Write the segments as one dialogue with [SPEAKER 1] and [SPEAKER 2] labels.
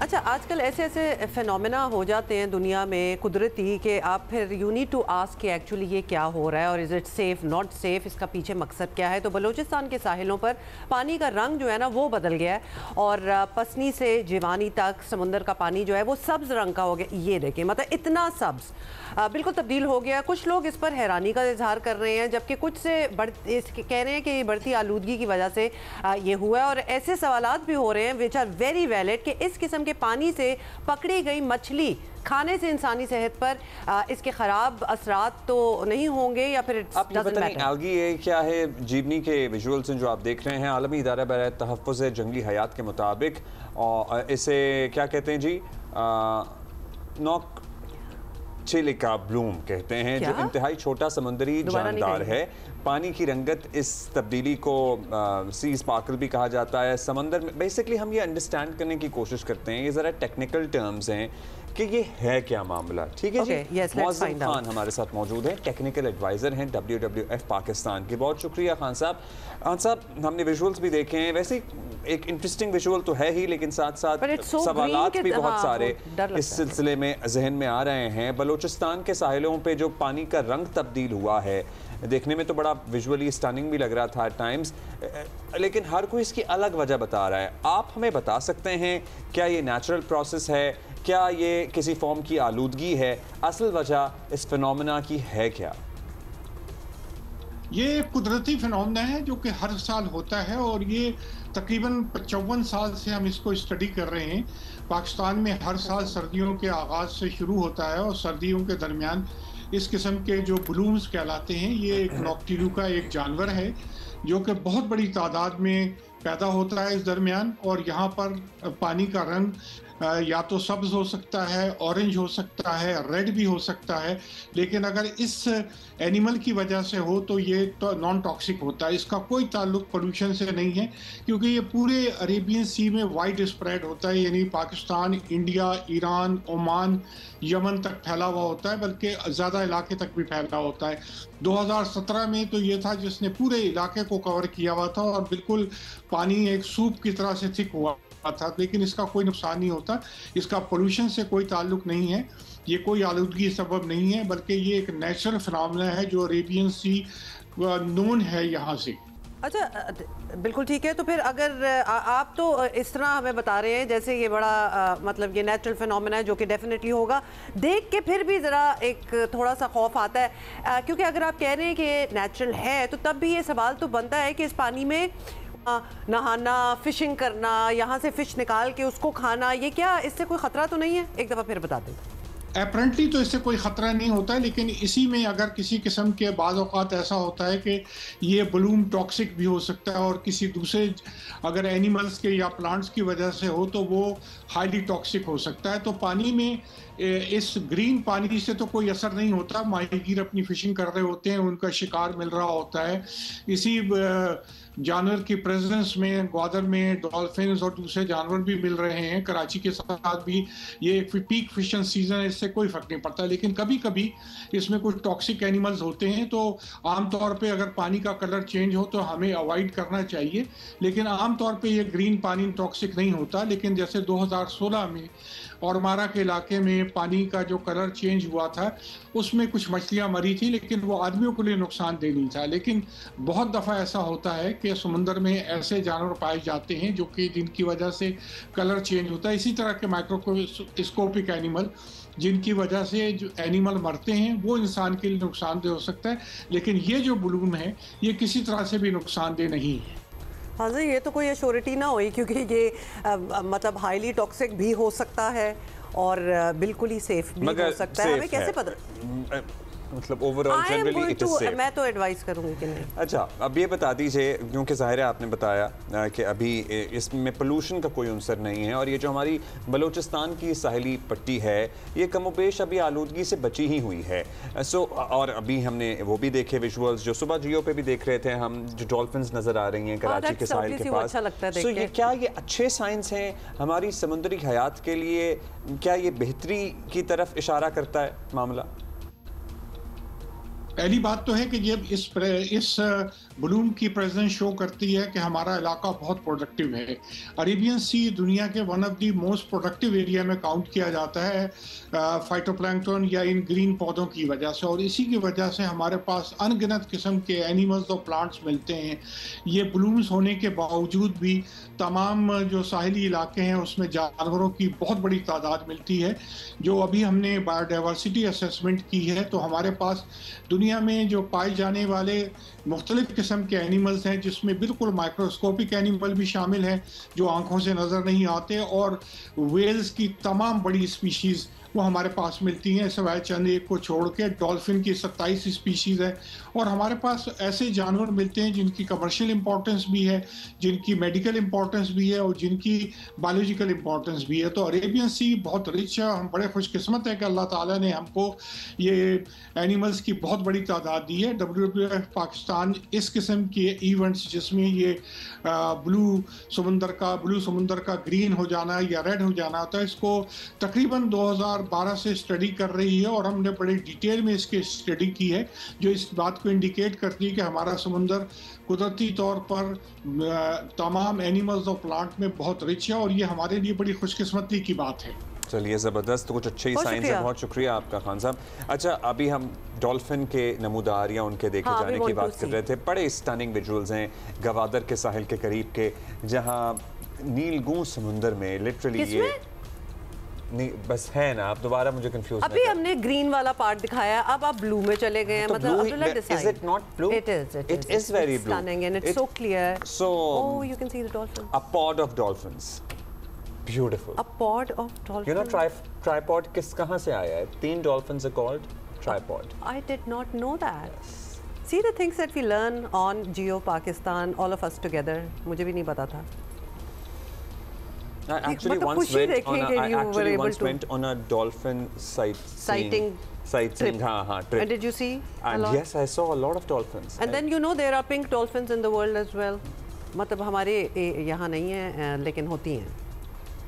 [SPEAKER 1] अच्छा, आजकल ऐसे ऐसे फिनोमेना हो जाते हैं दुनिया में कुदरती कि आप फिर यू नीड टू आस्क कि एक्चुअली ये क्या हो रहा है और is it safe not safe, इसका पीछे मकसद क्या है। तो बलूचिस्तान के साहिलों पर पानी का रंग जो है ना वो बदल गया है और पसनी से जिवानी तक समुंदर का पानी जो है वो सब्ज़ रंग का हो गया। ये देखिए, मतलब इतना सब्ज़ बिल्कुल तब्दील हो गया। कुछ लोग इस पर हैरानी का इजहार कर रहे हैं, जबकि कुछ से कह रहे हैं कि बढ़ती आलूदगी की वजह से ये हुआ है। और ऐसे सवालात भी हो रहे हैं विच आर वेरी वैलिड कि इस किस्म के पानी से पकड़ी गई मछली खाने से इंसानी सेहत पर इसके ख़राब असरात तो नहीं होंगे या फिर
[SPEAKER 2] आप ये बताइए एल्गी ये क्या है? जीवनी के विजुअल्स जो आप देख रहे हैं, आलमी इदारा बराए तहफ़्फ़ुज़ जंगली हयात के मुताबिक और इसे क्या कहते हैं जी, नॉक चिलिका ब्लूम कहते हैं, जो इंतहाई छोटा समुद्री जानदार है। पानी की रंगत इस तब्दीली को सी स्पार्कल भी कहा जाता है। समंदर में बेसिकली हम ये अंडरस्टैंड करने की कोशिश करते हैं, ये ज़रा टेक्निकल टर्म्स हैं कि ये है क्या मामला। ठीक है जी, मौज़म खान हमारे साथ मौजूद हैं, टेक्निकल एडवाइज़र हैं WWF पाकिस्तान के। बहुत शुक्रिया खान साहब। खान साहब, हमने विजुअल्स भी देखे हैं, वैसे एक इंटरेस्टिंग विजुअल तो है ही, लेकिन साथ साथ सवालात भी बहुत सारे इस सिलसिले में जहन में आ रहे हैं। बलूचिस्तान के साहिलों पे जो पानी का रंग तब्दील हुआ है, देखने में तो बड़ा विजुअली स्टनिंग भी लग रहा था एट टाइम्स, लेकिन हर कोई इसकी अलग वजह बता रहा है। आप हमें बता सकते हैं क्या ये नेचुरल प्रोसेस है, क्या ये किसी फॉर्म की आलूदगी है? असल वजह इस फिनोमेना की है क्या?
[SPEAKER 3] ये कुदरती फिनोमेना है जो कि हर साल होता है और ये तकरीबन 55 साल से हम इसको स्टडी कर रहे हैं। पाकिस्तान में हर साल सर्दियों के आगाज़ से शुरू होता है और सर्दियों के दरमियान इस किस्म के जो ब्लूम्स कहलाते हैं, ये एक नॉक्टिलू का एक जानवर है जो कि बहुत बड़ी तादाद में पैदा होता है इस दरमियान। और यहाँ पर पानी का रंग या तो सब्ज हो सकता है, ऑरेंज हो सकता है, रेड भी हो सकता है, लेकिन अगर इस एनिमल की वजह से हो तो ये तो नॉन टॉक्सिक होता है। इसका कोई ताल्लुक पोल्यूशन से नहीं है, क्योंकि ये पूरे अरेबियन सी में वाइड स्प्रेड होता है, यानी Pakistan, India, Iran, Oman, Yemen तक फैला हुआ होता है, बल्कि ज़्यादा इलाके तक भी फैला होता है। 2017 में तो ये था जिसने पूरे इलाके को कवर किया हुआ था और बिल्कुल पानी एक सूप की तरह से थिक हुआ था, लेकिन इसका कोई नुकसान नहीं होता। इसका पोल्यूशन से कोई ताल्लुक नहीं है, ये कोई आलूदगी सबब नहीं है, बल्कि ये एक नेचुरल फिनोमेना है जो अरेबियन सी नोन है यहाँ से।
[SPEAKER 1] अच्छा, बिल्कुल ठीक है। तो फिर अगर आप तो इस तरह हमें बता रहे हैं जैसे ये बड़ा मतलब ये नेचुरल फिनोमेना है जो कि डेफिनेटली होगा, देख के फिर भी ज़रा एक थोड़ा सा खौफ आता है, क्योंकि अगर आप कह रहे हैं कि नेचुरल है तो तब भी ये सवाल तो बनता है कि इस पानी में नहाना, फिशिंग करना, यहाँ से फ़िश निकाल के उसको खाना, ये क्या इससे कोई ख़तरा तो नहीं है? एक दफ़ा फिर बता दें।
[SPEAKER 3] अपरेंटली तो इससे कोई ख़तरा नहीं होता है, लेकिन इसी में अगर किसी किस्म के बाज़ औक़ात ऐसा होता है कि ये ब्लूम टॉक्सिक भी हो सकता है और किसी दूसरे अगर एनिमल्स के या प्लांट्स की वजह से हो तो वो हाईली टॉक्सिक हो सकता है। तो पानी में इस ग्रीन पानी से तो कोई असर नहीं होता। माहीगीर अपनी फ़िशिंग कर रहे होते हैं, उनका शिकार मिल रहा होता है। इसी जानवर की प्रेजेंस में ग्वादर में डॉल्फिन्स और दूसरे जानवर भी मिल रहे हैं। कराची के साथ भी ये पीक फिशिंग सीजन है, इससे कोई फर्क नहीं पड़ता, लेकिन कभी कभी इसमें कुछ टॉक्सिक एनिमल्स होते हैं तो आमतौर पे अगर पानी का कलर चेंज हो तो हमें अवॉइड करना चाहिए। लेकिन आमतौर पे ये ग्रीन पानी टॉक्सिक नहीं होता। लेकिन जैसे 2016 में औरमारा के इलाके में पानी का जो कलर चेंज हुआ था उसमें कुछ मछलियां मरी थी, लेकिन वो आदमियों के लिए नुकसानदेह नहीं था। लेकिन बहुत दफ़ा ऐसा होता है कि समुंदर में ऐसे जानवर पाए जाते हैं जो कि जिनकी वजह से कलर चेंज होता है। इसी तरह के माइक्रोस्कोपिक एनिमल जिनकी वजह से जो एनिमल मरते हैं वो इंसान के लिए नुकसानदेह हो सकता है, लेकिन ये जो ब्लूम है ये किसी तरह से भी नुकसानदेह नहीं है।
[SPEAKER 1] हाँ जी, ये तो कोई एश्योरिटी ना हुई, क्योंकि ये मतलब हाईली टॉक्सिक भी हो सकता है और बिल्कुल ही सेफ भी हो सकता है। हमें कैसे पता?
[SPEAKER 2] मतलब overall generally it is safe.
[SPEAKER 1] मैं तो एडवाइस करूंगी कि नहीं।
[SPEAKER 2] अच्छा, अब ये बता दीजिए, क्योंकि ज़ाहिर है आपने बताया कि अभी इसमें पोल्यूशन का कोई अंसर नहीं है और ये जो हमारी बलूचिस्तान की साहिली पट्टी है ये कमोबेश अभी आलूदगी से बची ही हुई है। और अभी हमने वो भी देखे विजुअल्स जो सुबह जियो पे भी देख रहे थे हम, जो डॉल्फिन्स नज़र आ रही हैं कराची के साहिल के पास। सो ये क्या ये अच्छे साइंस हैं हमारी समुद्री हयात के लिए? क्या ये बेहतरी की तरफ इशारा करता है मामला?
[SPEAKER 3] पहली बात तो है कि जब इस ब्लूम की प्रेजेंस शो करती है कि हमारा इलाका बहुत प्रोडक्टिव है। अरेबियन सी दुनिया के one of the most productive area में काउंट किया जाता है फाइटोप्लैंक्टन या इन ग्रीन पौधों की वजह से, और इसी की वजह से हमारे पास अनगिनत किस्म के एनिमल्स और प्लांट्स मिलते हैं। ये ब्लूम्स होने के बावजूद भी तमाम जो साहिली इलाके हैं उसमें जानवरों की बहुत बड़ी तादाद मिलती है। जो अभी हमने बायोडाइवर्सिटी असेसमेंट की है तो हमारे पास दुनिया में जो पाए जाने वाले मुख्तलिफ किस्म के एनिमल्स हैं, जिसमें बिल्कुल माइक्रोस्कोपिक एनिमल भी शामिल हैं जो आंखों से नज़र नहीं आते, और वेल्स की तमाम बड़ी स्पीशीज़ वो हमारे पास मिलती हैं, सिवाय चंद एक को छोड़ के। डॉल्फिन की 27 स्पीशीज़ है, और हमारे पास ऐसे जानवर मिलते हैं जिनकी कमर्शियल इंपॉर्टेंस भी है, जिनकी मेडिकल इंपॉर्टेंस भी है, और जिनकी बायोलॉजिकल इंपॉर्टेंस भी है। तो अरेबियन सी बहुत रिच है। हम बड़े खुशकिस्मत है कि अल्लाह ताला ने हमको ये एनिमल्स की बहुत बड़ी तादाद दी है। WWF पाकिस्तान इस किस्म के इवेंट्स जिसमें ये ब्लू समुंदर का ग्रीन हो जाना या रेड हो जाना होता है, इसको तकरीबन 2012 से स्टडी कर रही है, और हमने बड़े डिटेल में इसकी स्टडी की है जो इस बात को इंडिकेट करती है कि हमारा समुंदर कुदरती तौर पर तमाम एनिमल्स और प्लांट में बहुत रिच है, और ये हमारे लिए बड़ी खुशकिस्मती की बात है।
[SPEAKER 2] चलिए ज़बरदस्त, कुछ अच्छे ही साइंस है। बहुत शुक्रिया आपका खान साहब। अच्छा, अभी हम डॉल्फिन के नमूदार या उनके देखे जाने की बात कर रहे थे। बड़े स्टनिंग विजुअल्स हैं गवादर के साहिल के करीब के, जहाँ नीलगूं समुंदर में लिटरली ये नहीं बस है ना। आप दोबारा मुझे कंफ्यूज
[SPEAKER 1] अभी हमने ग्रीन वाला पार्ट दिखाया, अब आप ब्लू में चले गए हैं। मतलब Abdullah decide,
[SPEAKER 2] is it not blue?
[SPEAKER 1] It is
[SPEAKER 2] very blue,
[SPEAKER 1] stunning and it's so clear.
[SPEAKER 2] So
[SPEAKER 1] oh, you can see the dolphin.
[SPEAKER 2] A pod of dolphins, beautiful.
[SPEAKER 1] A pod of dolphins.
[SPEAKER 2] You know tripod कहाँ से आया है? 3 dolphins are called tripod.
[SPEAKER 1] I did not know that. Yes. See the things that we learn on Geo Pakistan, all of us together. मुझे भी नहीं पता था।
[SPEAKER 2] I actually once went on a dolphin sightseeing trip.
[SPEAKER 1] And did you see?
[SPEAKER 2] And yes, I saw a lot of dolphins.
[SPEAKER 1] And then you know there are pink dolphins in the world as well. मतलब हमारे यहाँ नहीं है लेकिन होती हैं।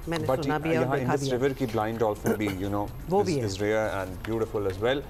[SPEAKER 1] मैंने सुना भी है और देखा भी है।
[SPEAKER 2] But यहाँ in this river की blind dolphin भी, you know, is rare and beautiful as well.